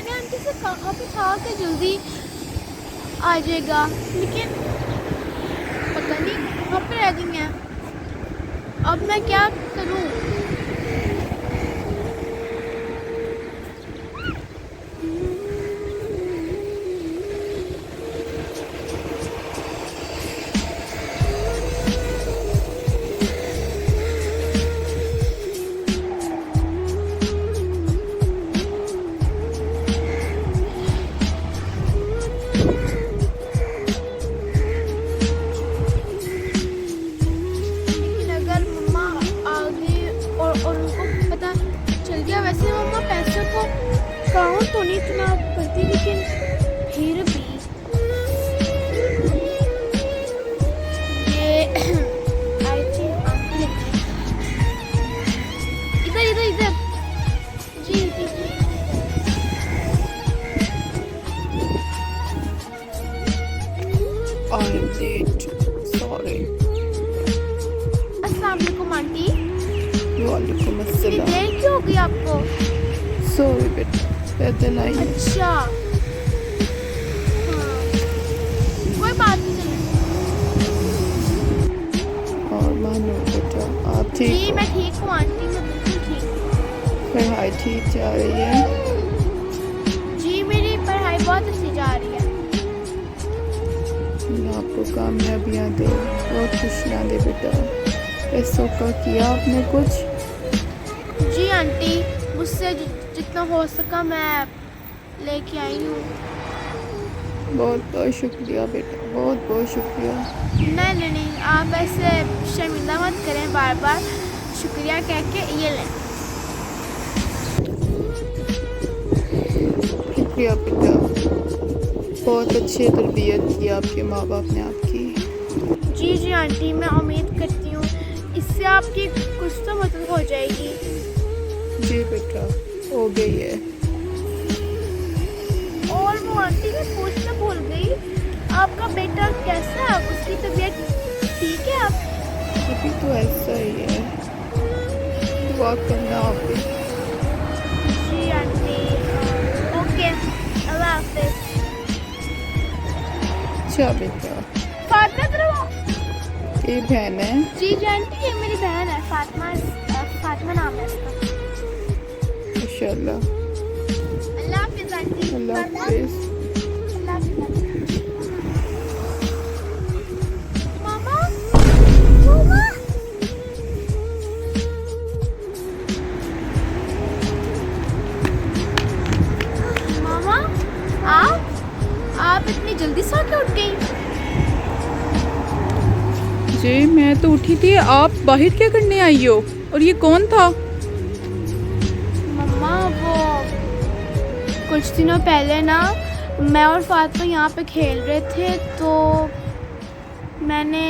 मैंने आंटी से कहा भी था कि जल्दी आ जाएगा, लेकिन पता नहीं कहाँ पे रह गई हैं। अब मैं क्या करूँ? लेकिन अगर मम्मा आ गई और उनको पता चल गया, वैसे मम्मा पैसे को काउंट तो नहीं इतना करती, लेकिन फिर भी ये आई थिंक आंटी इधर इधर इधर। जी जी जी। I am late. Sorry. अस्सलाम वालेकुम आंटी। वालेकुम इतनी अस्सलाम। देर क्यों हो गई आपको? Sorry बेटा, पैदल आई हूँ। अच्छा हाँ, कोई बात नहीं, चलो। और मानो बेटा, आप ठीक जी हो? मैं ठीक हूँ आंटी, मैं बिल्कुल ठीक हूँ। पढ़ाई ठीक जा रही है? जी मेरी पढ़ाई बहुत अच्छी जा रही है। अल्लाह आपको कामयाबियाँ दे, बहुत खुशियाँ दे बेटा। पैसों का किया आपने कुछ? जी आंटी, मुझसे जितना हो सका मैं लेके आई हूँ। बहुत बहुत शुक्रिया बेटा, बहुत बहुत शुक्रिया। नहीं नहीं नहीं, आप ऐसे शर्मिंदा मत करें बार बार शुक्रिया कह के। ये लें। शुक्रिया बेटा, बहुत अच्छी तरबियत की आपके माँ बाप ने आपकी। जी जी आंटी, मैं उम्मीद करती हूँ इससे आपकी कुछ तो मदद हो जाएगी। जी बेटा, हो गई है। और वो आंटी मैं पूछना भूल गई, आपका बेटा कैसा है? उसकी तबीयत ठीक है? आप अभी तो ऐसा ही है, दुआ करना आप भी। जी आंटी। ओके, अल्लाह हाफिज। अच्छा बेटा, फातिमा तरह। ये बहन है? जी जी आंटी, ये मेरी बहन है फातिमा। फातिमा नाम है इसका। माशाल्लाह। अल्लाह हाफिज आंटी। अल्लाह हाफिज। अल्लाह हाफिज। मामा मामा मामा, आप इतनी जल्दी सो के उठ गई? जी मैं तो उठी थी, आप बाहर क्या करने आई हो? और ये कौन था? मम्मा वो कुछ दिनों पहले ना मैं और फातिमा यहाँ पे खेल रहे थे, तो मैंने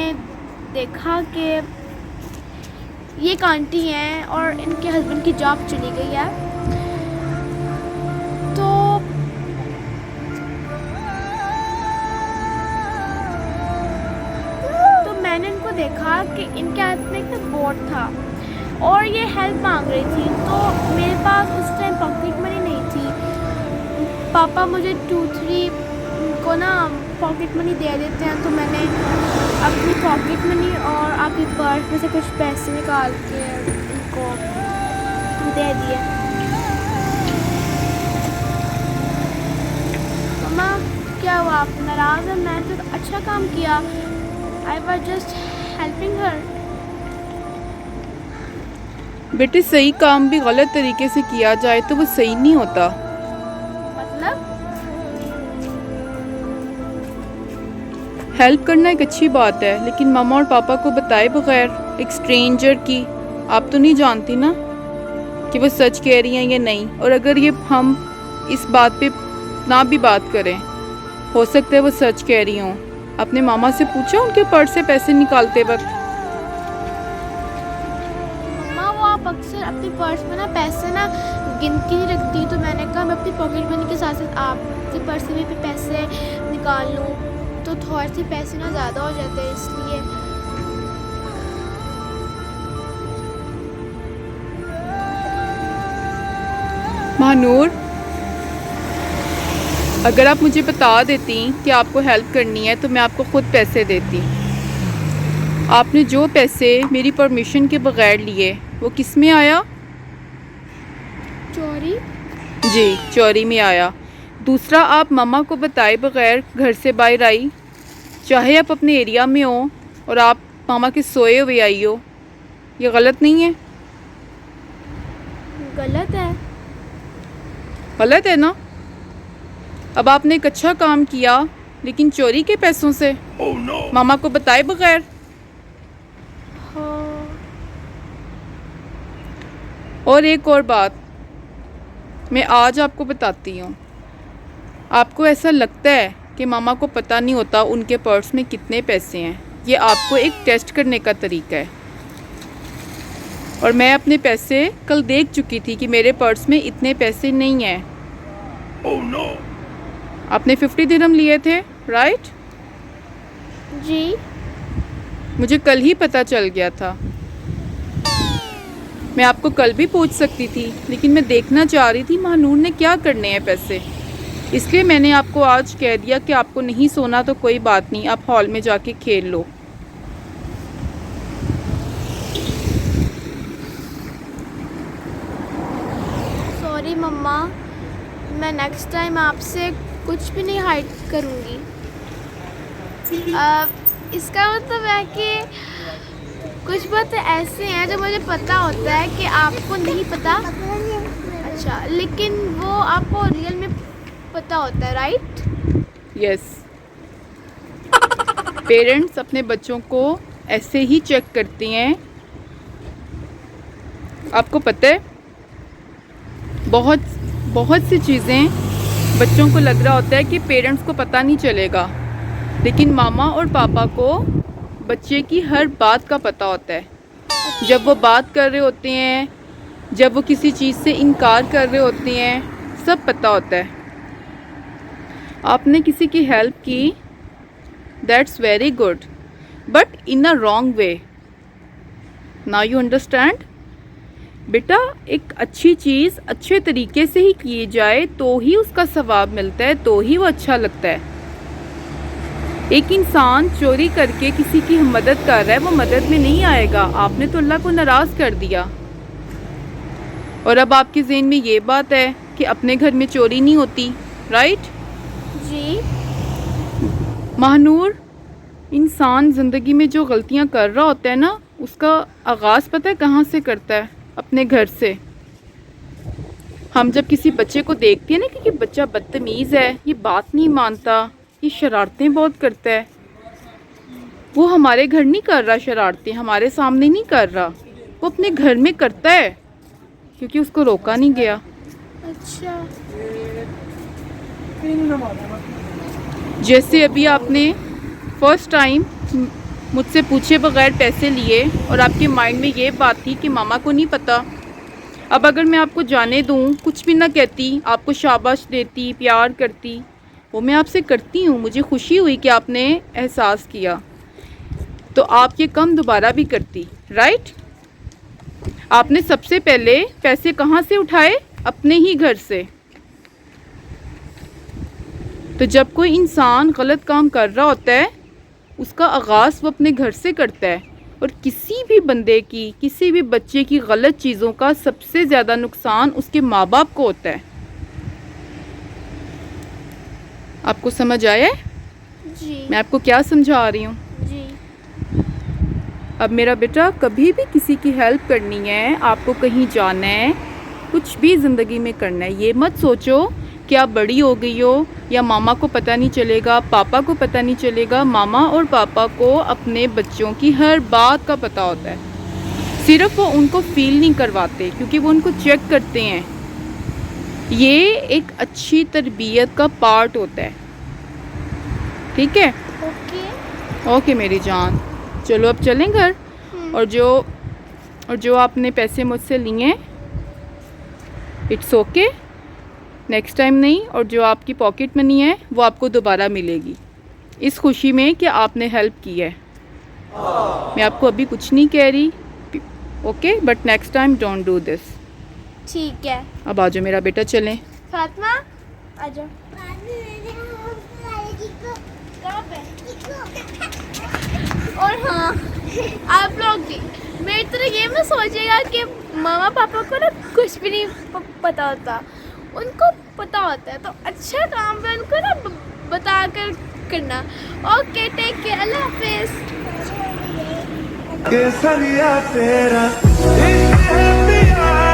देखा कि ये एक आंटी हैं और इनके हस्बैंड की जॉब चली गई है। तो मैंने इनको देखा कि इनके हाथ में एक बोर्ड था और ये हेल्प मांग रही थी, तो मेरे पास उस टाइम पॉकेट मनी नहीं थी। पापा मुझे 2-3 को ना पॉकेट मनी दे देते हैं, तो मैंने अपनी पॉकेट मनी और आपके पर्स में से कुछ पैसे निकाल के उनको दे दिए। मम्मा क्या हुआ, आप नाराज़ हैं? मैंने तो अच्छा काम किया। I was just helping her. बेटे सही काम भी गलत तरीके से किया जाए तो वो सही नहीं होता। मतलब? हेल्प करना एक अच्छी बात है, लेकिन मामा और पापा को बताए बगैर एक स्ट्रेंजर की, आप तो नहीं जानती ना कि वो सच कह रही हैं या नहीं। और अगर ये हम इस बात पे ना भी बात करें, हो सकता है वो सच कह रही हों। अपने मामा से पूछा उनके पर्स से पैसे निकालते वक्त? मम्मा वो आप अक्सर अपने पर्स में ना पैसे ना गिन के नहीं रखती, तो मैंने कहा मैं अपनी पॉकेट मनी के साथ साथ आपके पर्स से भी पैसे निकाल लूँ, तो थोड़े से पैसे ना ज़्यादा हो जाते हैं, इसलिए। महानूर, अगर आप मुझे बता देती कि आपको हेल्प करनी है तो मैं आपको ख़ुद पैसे देती। आपने जो पैसे मेरी परमिशन के बगैर लिए वो किस में आया? चोरी। जी, चोरी में आया। दूसरा, आप मम्मा को बताए बगैर घर से बाहर आई, चाहे आप अपने एरिया में हो और आप मामा के सोए हुए आई हो। ये गलत नहीं है? गलत है। गलत है ना? अब आपने एक अच्छा काम किया लेकिन चोरी के पैसों से, मामा को बताए बगैर। हाँ। और एक और बात मैं आज आपको बताती हूँ। आपको ऐसा लगता है कि मामा को पता नहीं होता उनके पर्स में कितने पैसे हैं। ये आपको एक टेस्ट करने का तरीका है। और मैं अपने पैसे कल देख चुकी थी कि मेरे पर्स में इतने पैसे नहीं हैं। आपने 50 दिरहम लिए थे, राइट? जी। मुझे कल ही पता चल गया था। मैं आपको कल भी पूछ सकती थी लेकिन मैं देखना चाह रही थी महानूर ने क्या करने हैं पैसे, इसलिए मैंने आपको आज कह दिया कि आपको नहीं सोना तो कोई बात नहीं, आप हॉल में जाके खेल लो। सॉरी मम्मा, मैं नेक्स्ट टाइम आपसे कुछ भी नहीं हाइड करूँगी। इसका मतलब है कि कुछ बातें ऐसे हैं जो मुझे पता होता है कि आपको नहीं पता। अच्छा, लेकिन वो आपको रियल में पता होता है, राइट? यस। पेरेंट्स अपने बच्चों को ऐसे ही चेक करते हैं। आपको पता है बहुत सी चीज़ें बच्चों को लग रहा होता है कि पेरेंट्स को पता नहीं चलेगा, लेकिन मामा और पापा को बच्चे की हर बात का पता होता है। जब वो बात कर रहे होते हैं, जब वो किसी चीज़ से इनकार कर रहे होते हैं, सब पता होता है। आपने किसी की हेल्प की, that's very good, but in a wrong way. Now you understand? बेटा, एक अच्छी चीज़ अच्छे तरीके से ही की जाए तो ही उसका सवाब मिलता है, तो ही वो अच्छा लगता है। एक इंसान चोरी करके किसी की मदद कर रहा है, वो मदद में नहीं आएगा। आपने तो अल्लाह को नाराज़ कर दिया। और अब आपके ज़हन में ये बात है कि अपने घर में चोरी नहीं होती, राइट? जी। महानूर, इंसान ज़िंदगी में जो गलतियां कर रहा होता है ना, उसका आगाज़ पता है कहाँ से करता है? अपने घर से। हम जब किसी बच्चे को देखते हैं ना कि बच्चा बदतमीज़ है, ये बात नहीं मानता, ये शरारतें बहुत करता है, वो हमारे घर नहीं कर रहा शरारतें, हमारे सामने नहीं कर रहा, वो अपने घर में करता है क्योंकि उसको रोका नहीं गया। अच्छा। जैसे अभी आपने फर्स्ट टाइम मुझसे पूछे बगैर पैसे लिए और आपके माइंड में ये बात थी कि मामा को नहीं पता। अब अगर मैं आपको जाने दूँ, कुछ भी ना कहती, आपको शाबाश देती, प्यार करती, वो मैं आपसे करती हूँ, मुझे खुशी हुई कि आपने एहसास किया, तो आप ये कम दोबारा भी करती, राइट? आपने सबसे पहले पैसे कहाँ से उठाए? अपने ही घर से। तो जब कोई इंसान गलत काम कर रहा होता है, उसका आगाज़ वो अपने घर से करता है। और किसी भी बंदे की, किसी भी बच्चे की गलत चीज़ों का सबसे ज़्यादा नुकसान उसके माँ बाप को होता है। आपको समझ आया है जी। मैं आपको क्या समझा रही हूँ? जी। अब मेरा बेटा, कभी भी किसी की हेल्प करनी है, आपको कहीं जाना है, कुछ भी ज़िंदगी में करना है, ये मत सोचो कि आप बड़ी हो गई हो या मामा को पता नहीं चलेगा, पापा को पता नहीं चलेगा। मामा और पापा को अपने बच्चों की हर बात का पता होता है। सिर्फ वो उनको फील नहीं करवाते क्योंकि वो उनको चेक करते हैं। ये एक अच्छी तरबियत का पार्ट होता है, ठीक है? ओके मेरी जान, चलो अब चलें घर। और जो आपने पैसे मुझसे लिए, इट्स ओके, नेक्स्ट टाइम नहीं। और जो आपकी पॉकेट मनी है वो आपको दोबारा मिलेगी, इस खुशी में कि आपने हेल्प की है। मैं आपको अभी कुछ नहीं कह रही, okay, but next time don't do this. ठीक है। अब आ जाओ मेरा बेटा, चलें। फातिमा, आ जाओ। कहाँ पे? और हाँ, आप लोग भी मेरी तरह ये मत सोचिएगा कि मामा पापा को ना कुछ भी नहीं पता होता, उनको पता होता है, तो अच्छा काम है उनको ना बता कर करना। ओके, टेक केयर, अल्लाह हाफिज़। केसरिया तेरा इश्क है प्यार